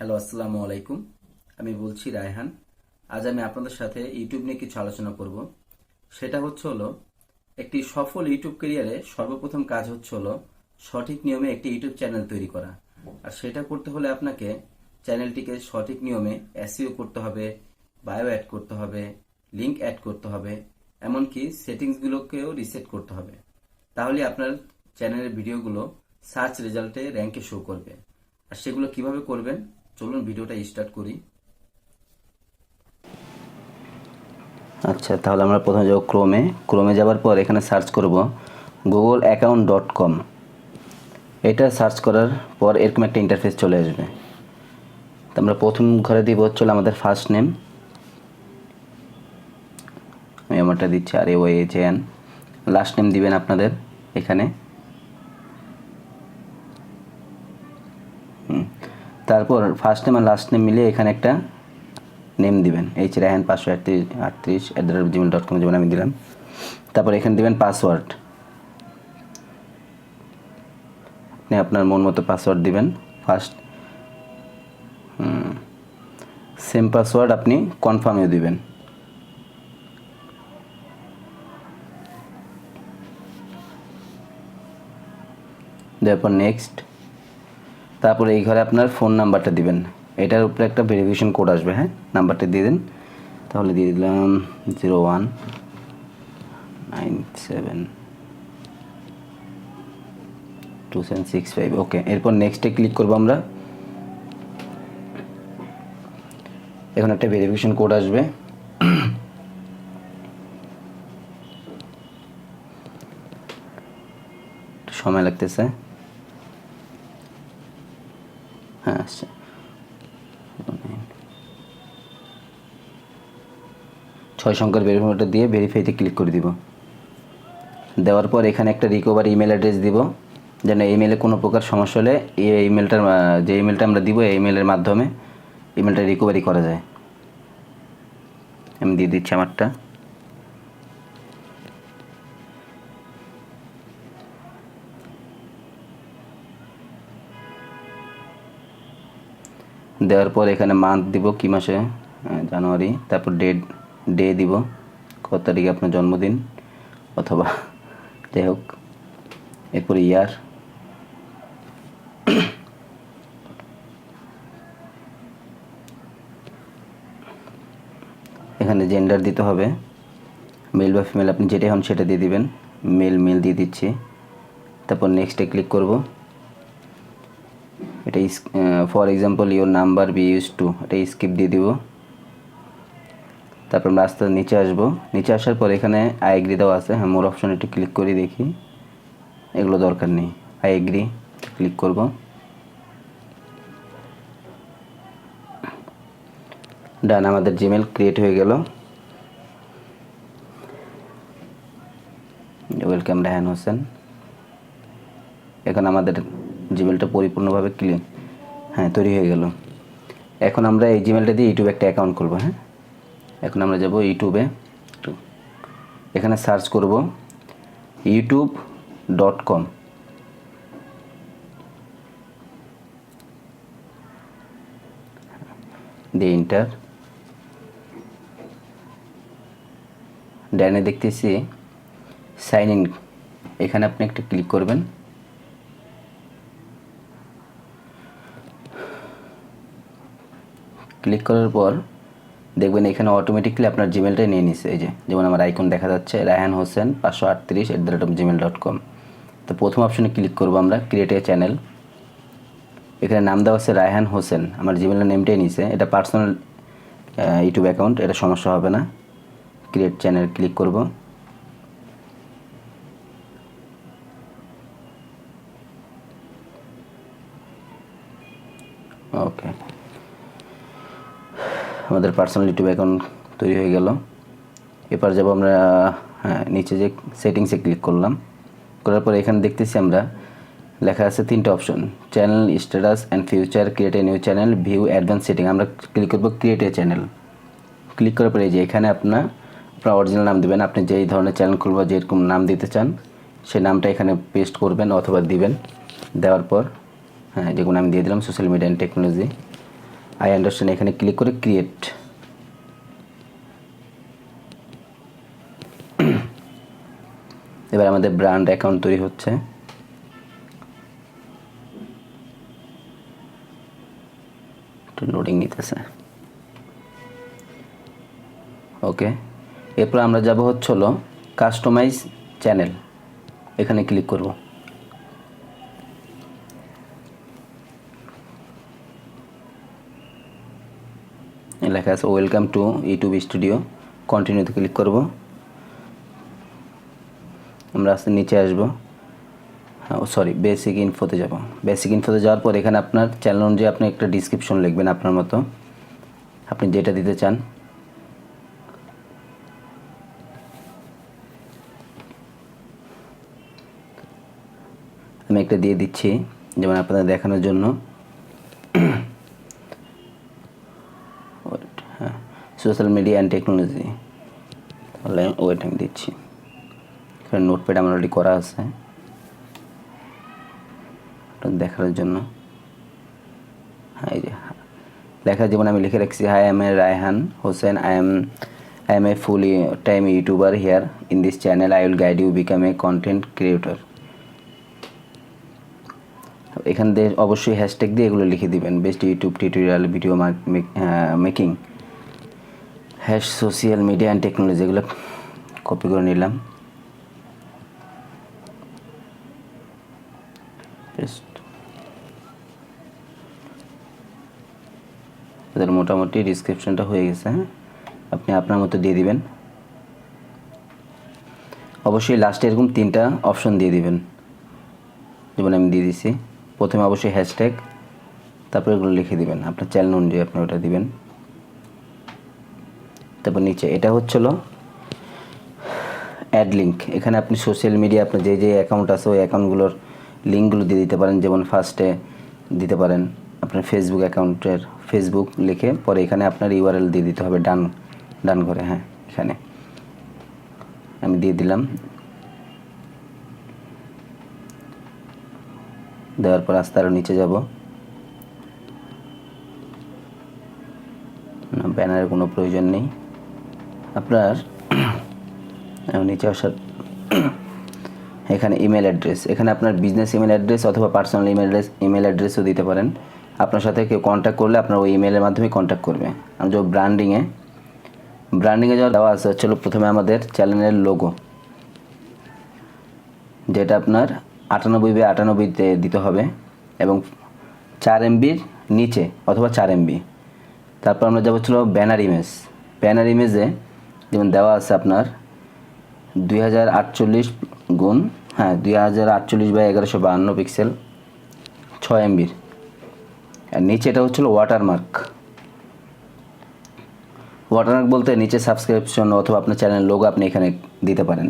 Hello, আসসালামু আলাইকুম। আমি বলছি রায়হান। আজ আমি আপনাদের সাথে ইউটিউব নিয়ে কিছু আলোচনা করব। সেটা হলো একটি সফল ইউটিউব ক্যারিয়ারে সর্বপ্রথম কাজ হলো সঠিক নিয়মে একটি ইউটিউব চ্যানেল তৈরি করা। আর সেটা করতে হলে আপনাকে চ্যানেলটিকে সঠিক নিয়মে এসইও করতে হবে, বায়ো অ্যাড করতে হবে, লিংক অ্যাড করতে হবে, এমনকি সেটিংসগুলোকেও রিসেট করতে হবে। তাহলে আপনার চ্যানেলের ভিডিওগুলো সার্চ রেজাল্টে র্যাঙ্কে শো করবে। আর সেগুলো কিভাবে করবেন, চলুন ভিডিওটা স্টার্ট করি। আচ্ছা, তাহলে আমরা প্রথমে যাব ক্রোমে যাওয়ার পর এখানে সার্চ করব googleaccount.com। এটা সার্চ করার পর এরকম একটা ইন্টারফেস চলে আসবে। তো আমরা প্রথম ঘরে দিব আমাদের ফার্স্ট নেম, আমি আমারটা দিচ্ছি RAYHAN। লাস্ট নেম দিবেন আপনাদের এখানে। তারপর ফার্স্ট নেম আর লাস্ট নেম মিলিয়ে এখানে একটা নেম দিবেন, Rayhan 538@gmail.com যেমন আমি দিলাম। তারপর এখানে দিবেন পাসওয়ার্ড, আপনি আপনার মন মতো পাসওয়ার্ড দিবেন। ফার্স্ট সেম পাসওয়ার্ড আপনি কনফার্মেও দিবেন। তারপর নেক্সট। তারপরে এই ঘরে আপনার ফোন নাম্বারটা দিবেন, এটার উপরে একটা ভেরিফিকেশন কোড আসবে। হ্যাঁ, নাম্বারটা দিয়ে দিন। তাহলে দিয়ে দিলাম 01972765। ওকে, এরপর নেক্সটে ক্লিক করবো আমরা। এখন একটা ভেরিফিকেশন কোড আসবে, সময় লাগতেছে। হ্যাঁ, আসছে। 6 সংখ্যার ভেরিফাইটা দিয়ে ভেরিফাইতে ক্লিক করে দিব। দেওয়ার পর এখানে একটা রিকভারি ইমেল অ্যাড্রেস দিব, যেন ইমেলে কোনো প্রকার সমস্যা হলে এই ইমেলটার যে ইমেলটা আমরা দিব এই ইমেলের মাধ্যমে ইমেলটা রিকভারি করা যায়। আমি দিয়ে দিচ্ছি আমারটা। দেওয়ার পর এখানে মান্থ দিব, কি মাসে, জানুয়ারি। তারপর ডে দিব, কত তারিখে আপনার জন্মদিন অথবা যাই হোক। এরপর ইয়ার, এখানে জেন্ডার দিতে হবে, মেল বা ফিমেল আপনি যেটাই হন সেটা দিয়ে দিবেন। মেল দিয়ে দিচ্ছি। তারপর নেক্সটে ক্লিক করব। এটা for example your number be use to, এটা স্কিপ দিয়ে দিব। তারপর আমরা আস্তে নিচে আসবো। নিচে আসার পর এখানে আই এগ্রি দেওয়া আছে। হ্যাঁ, মোর অপশন একটু ক্লিক করে দেখি, এগুলো দরকার নেই। আই এগ্রি ক্লিক করব। ডান, আমাদের জিমেল ক্রিয়েট হয়ে গেল। ওয়েলকাম রায়হান হোসেন। এখন আমাদের জিমেলটা পরিপূর্ণভাবে তৈরি হয়ে গেল। এখন আমরা এই জিমেলটা দিয়ে ইউটিউবে একটা অ্যাকাউন্ট করব। হ্যাঁ, এখন আমরা যাব ইউটিউবে। এখানে সার্চ করব youtube.com। দিয়ে ইন্টার। ডাইনে দেখতেছি সাইন ইন, এখানে আপনি একটা ক্লিক করবেন। ক্লিক করার পর দেখবেন এখানে অটোমেটিকলি আপনার জিমেলটাই নিয়ে নিছে। এই যে যেমন আমার আইকন দেখা যাচ্ছে, রায়হান হোসেন 538@gmail.com। তো প্রথম অপশনে ক্লিক করব আমরা, ক্রিয়েট এ চ্যানেল। এখানে নাম দেওয়া আছে রায়হান হোসেন, আমার জিমেলের নেমটাই নিছে। এটা পার্সোনাল ইউটিউব অ্যাকাউন্ট, এটা সমস্যা হবে না। ক্রিয়েট চ্যানেল ক্লিক করব। ওকে, আমাদের পার্সোনাল ইউটিউব অ্যাকাউন্ট তৈরি হয়ে গেল। এবার যাব আমরা নিচে যে সেটিংসে ক্লিক করলাম। করার পর এখানে দেখতেছি আমরা লেখা আছে 3টে option, channel, status and future, create a new channel, view advance setting. আমরা ক্লিক করব ক্রিয়েট এ চ্যানেল। ক্লিক করার পরে এই যে এখানে আপনার অরিজিনাল নাম দেবেন। আপনি যেই ধরনের চ্যানেল খুলবা যেরকম নাম দিতে চান সেই নামটা এখানে পেস্ট করবেন অথবা দিবেন। দেওয়ার পর যেগুলো আমি দিয়ে দিলাম social media and technology. I understand এখানে ক্লিক করে ক্রিয়েট। এবার আমাদের ব্র্যান্ড অ্যাকাউন্ট তৈরি হচ্ছে। একটু লোডিং নিতেছে। ওকে, এরপর আমরা যাব হলো কাস্টমাইজ চ্যানেল, এখানে ক্লিক করব। লেখা আছে ওয়েলকাম টু ইউটিউব স্টুডিও, কন্টিনিউতে ক্লিক করব। আমরা আস্তে নিচে আসবো, সরি বেসিক ইনফোতে যাব। বেসিক ইনফোতে যাওয়ার পর এখানে আপনার চ্যানেল অনুযায়ী আপনি একটা ডিসক্রিপশন লিখবেন আপনার মতো, আপনি যেটা দিতে চান। আমি একটা দিয়ে দিচ্ছি যেমন আপনাদের দেখানোর জন্য। হ্যাঁ, সোশ্যাল মিডিয়া অ্যান্ড টেকনোলজি, তাহলে ওয়েট আমি দিচ্ছি। এখানে নোটপ্যাড আমার অলরেডি করা আছে দেখার জন্য। হ্যাঁ, এই যে লেখা যেমন আমি লিখে রাখছি, hi I am Raihan Hossain, I am a full time YouTuber here in this channel I will guide you become a content creator. এখান দিয়ে অবশ্যই হ্যাশট্যাগ দিয়ে এগুলো লিখে দিবেন, best YouTube tutorial video making hash social media and technology, এগুলো copy করে নিলাম। এদের মোটামুটি ডিসক্রিপশনটা হয়ে গেছে। হ্যাঁ, আপনি আপনার মতো দিয়ে দিবেন। অবশ্যই লাস্টে এরকম 3টা অপশন দিয়ে দিবেন, যেমন আমি দিয়ে দিছি। প্রথমে অবশ্যই হ্যাশট্যাগ, তারপর এগুলো লিখে দিবেন আপনার চ্যানেল অনুযায়ী আপনি ওটা দিবেন। তারপর নিচে এটা হচ্ছিল অ্যাড লিঙ্ক, এখানে আপনি সোশ্যাল মিডিয়া আপনার যে অ্যাকাউন্ট আছে ওই অ্যাকাউন্টগুলোর লিঙ্কগুলো দিয়ে দিতে পারেন। যেমন ফার্স্টে দিতে পারেন আপনার ফেসবুক অ্যাকাউন্টের ফেসবুক লিখে, পরে এখানে আপনার ইউআরএল দিয়ে দিতে হবে ডান করে। হ্যাঁ, এখানে আমি দিয়ে দিলাম। দেওয়ার পর আস্তে আরও নিচে যাব। না, ব্যানারের কোনো প্রয়োজন নেই আপনার। নিচে আসার এখানে ইমেল অ্যাড্রেস, এখানে আপনার বিজনেস ইমেল অ্যাড্রেস অথবা পার্সোনাল ইমেল অ্যাড্রেসও দিতে পারেন। আপনার সাথে কেউ কন্ট্যাক্ট করলে আপনার ওই ইমেলের মাধ্যমে কন্ট্যাক্ট করবে। আমি যে ব্র্যান্ডিংয়ে যাওয়া দেওয়া আছে হচ্ছিল প্রথমে আমাদের চ্যানেলের লোগো, যেটা আপনার 98/98 দিতে হবে এবং 4 MBর নিচে অথবা 4 MB। তারপর আমরা যাবো ছিল ব্যানার ইমেজে যেমন দেওয়া আছে আপনার 2048 গুণ 2048/1152 পিক্সেল 6 MBর। আর নিচে এটা হচ্ছিল ওয়াটারমার্ক বলতে নিচে সাবস্ক্রিপশন অথবা আপনার চ্যানেল লোগো আপনি এখানে দিতে পারেন।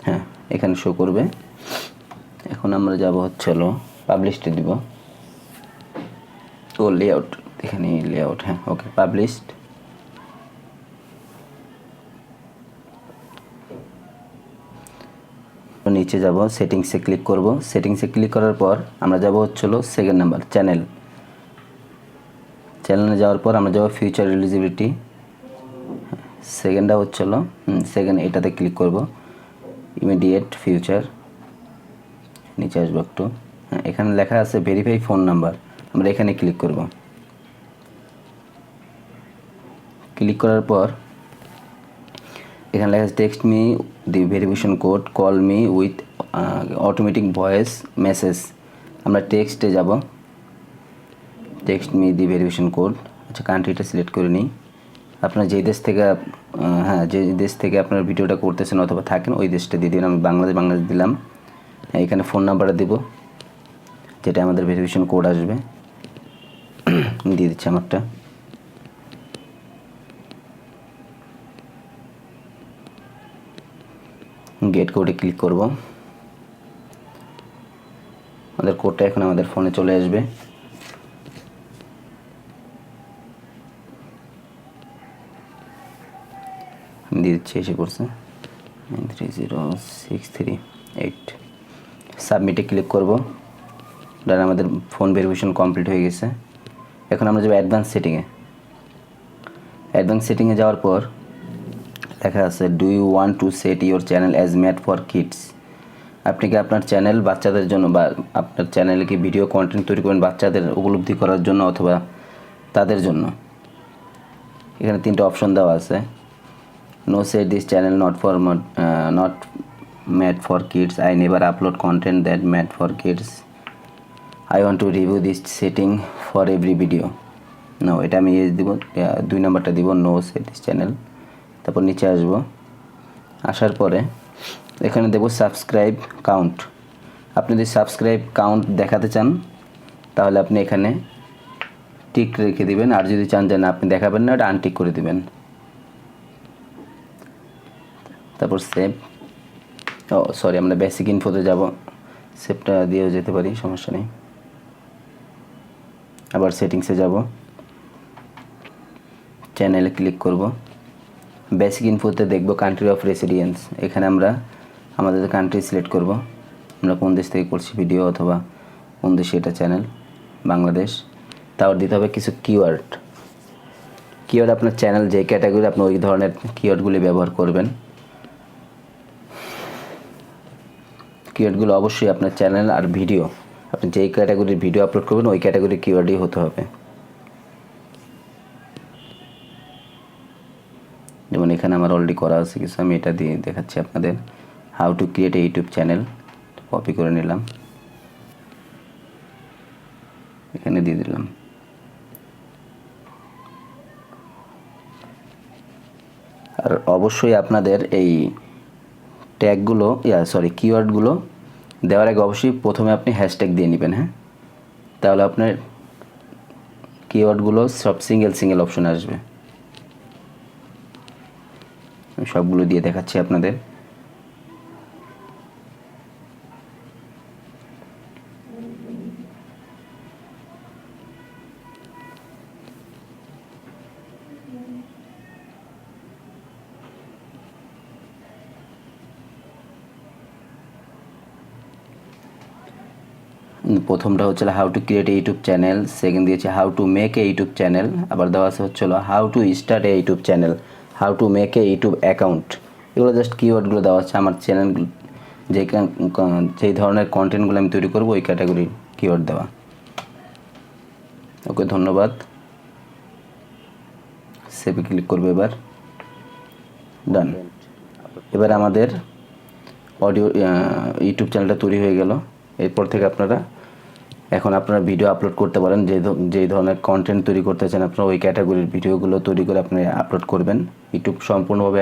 হ্যাঁ, এখানে শো করবে। এখন আমরা যাব হলো পাবলিশড দিব। ও লেআউট, এখানে লেআউট। হ্যাঁ, ওকে, পাবলিশড। নিচে যাব, সেটিংসে ক্লিক করব। সেটিংসে ক্লিক করার পর আমরা যাব হলো সেকেন্ড নাম্বার চ্যানেলে যাওয়ার পর আমরা যাব ফিউচার এলিজিবিলিটি। সেকেন্ডটা হচ্ছিলো সেকেন্ড, এটাতে ক্লিক করব। ইমিডিয়েট ফিউচার, নিচে আসবো একটু। হ্যাঁ, এখানে লেখা আছে ভেরিফাই ফোন নাম্বার, আমরা এখানে ক্লিক করব। ক্লিক করার পর এখানে লেখা আছে text me the verification code, call me with automatic voice message. আমরা টেক্সটে যাব, text me the verification code. আচ্ছা, কান্ট্রিটা সিলেক্ট করে নিই। আপনার যে দেশ থেকে আপনার ভিডিওটা করতেছেন অথবা থাকেন ওই দেশটা দিয়ে দিন। আমি বাংলাদেশ দিলাম। হ্যাঁ, এখানে ফোন নাম্বারটা দেব, যেটা আমাদের ভেরিফিকেশন কোড আসবে। দিয়ে দিচ্ছি আমারটা। গেট কোডে ক্লিক করব। আমাদের কোডটা এখন আমাদের ফোনে চলে আসবে। দিয়ে দিচ্ছি, এসে পড়ছে 930638। সাবমিটে ক্লিক করব। দেন আমাদের ফোন ভেরিফিকেশন কমপ্লিট হয়ে গেছে। এখন আমরা যাবো অ্যাডভান্স সেটিংয়ে। অ্যাডভান্স সেটিংয়ে যাওয়ার পর লেখা আছে do you want to set your channel as made for kids. আপনি কি আপনার চ্যানেল বাচ্চাদের জন্য বা আপনার চ্যানেলে কি ভিডিও কন্টেন্ট তৈরি করবেন বাচ্চাদের উপলব্ধি করার জন্য অথবা তাদের জন্য? এখানে 3টা অপশন দেওয়া আছে। No set this channel not made for kids, I never upload content that made for kids, I want to review this setting for every video. No, এটা আমি দিব, 2 নম্বরটা দিব নো সেট দিস চ্যানেল। তারপর নিচে আসবো, আসার পরে এখানে দেব সাবস্ক্রাইব কাউন্ট। আপনি যদি সাবস্ক্রাইব কাউন্ট দেখাতে চান তাহলে আপনি এখানে টিক রেখে দিবেন, আর যদি চান যে না আপনি দেখাবেন না এটা আনটিক করে দিবেন। তারপর সেভ, সরি আমরা বেসিক ইনফোতে যাব, সেভটা দিয়েও যেতে পারি, সমস্যা নেই। আবার সেটিংসে যাব, চ্যানেলে ক্লিক করব, বেসিক ইনফোতে দেখব কান্ট্রি অফ রেসিডেন্স। এখানে আমরা আমাদের কান্ট্রি সিলেক্ট করব, আমরা কোন দেশ থেকে করছি ভিডিও অথবা কোন দেশে এটা চ্যানেল, বাংলাদেশ। তারপর দিতে হবে কিছু কিওয়ার্ড। আপনার চ্যানেল যে ক্যাটাগরি আপনি ওই ধরনের কিওয়ার্ডগুলি ব্যবহার করবেন। কিওয়ার্ডগুলো অবশ্যই আপনার চ্যানেল আর ভিডিও, আপনি যেই ক্যাটাগরির ভিডিও আপলোড করবেন ওই ক্যাটাগরির কিওয়ার্ডই হতে হবে। যেমন এখানে আমার অলরেডি করা আছে কিছু, আমি এটা দিয়ে দেখাচ্ছি আপনাদের। How to create a YouTube channel, copy করে নিলাম, এখানে দিয়ে দিলাম। আর অবশ্যই আপনাদের এই ট্যাগগুলো কিওয়ার্ডগুলো দেওয়ার আগে অবশ্যই প্রথমে আপনি হ্যাশট্যাগ দিয়ে নেবেন। হ্যাঁ, তাহলে আপনার কিওয়ার্ডগুলো সব সিঙ্গেল অপশনে আসবে। আমি সবগুলো দিয়ে দেখাচ্ছি আপনাদের। প্রথমটা হচ্ছে how to create a YouTube channel, second দিয়েছে how to make a YouTube channel, আবার দেওয়া আছে হচ্ছে how to start a YouTube channel, how to make a YouTube account. এগুলো জাস্ট কিওয়ার্ডগুলো দেওয়া আছে আমার চ্যানেল যেই ধরনের কন্টেন্টগুলো আমি তৈরি করবো ওই ক্যাটাগরির কিওয়ার্ড দেওয়া। ওকে, ধন্যবাদ। সেভে ক্লিক করবো, এবার ডান। এবার আমাদের অডিও ইউটিউব চ্যানেলটা তৈরি হয়ে গেল। এরপর থেকে আপনারা ভিডিও আপলোড করতে পারেন, যেই ধরনের কন্টেন্ট তৈরি করতে চান আপনারা ওই ক্যাটাগরির ভিডিওগুলো তৈরি করে আপনি আপলোড করবেন। ইউটিউব সম্পূর্ণভাবে